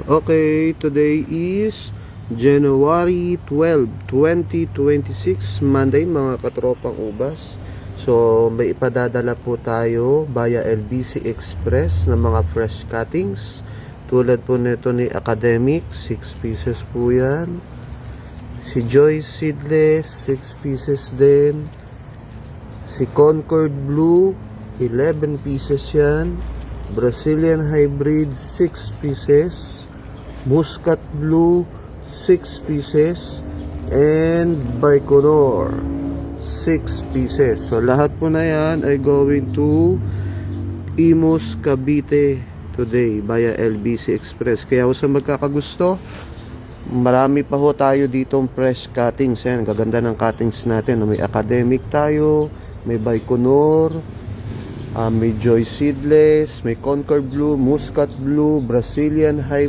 Okay, today is January 12, 2026, Monday mga katropang ubas. So may ipadadala po tayo via LBC Express ng mga fresh cuttings. Tulad po nito ni Academic, 6 pieces po yan. Si Joy Seedless, 6 pieces din. Si Concord Blue, 11 pieces yan. Brazilian Hybrid, 6 pieces. Muscat Blue, 6 pieces. And Baikonur, 6 pieces. So lahat po na yan ay going to Imus, Cavite today via LBC Express. Kaya sa magkakagusto, marami pa ho tayo ditong fresh cuttings. Yan, gaganda ng cuttings natin. May Academic tayo, may Baikonur, may Joy Seedless, may Concord Blue, Muscat Blue, Brazilian Hybrid.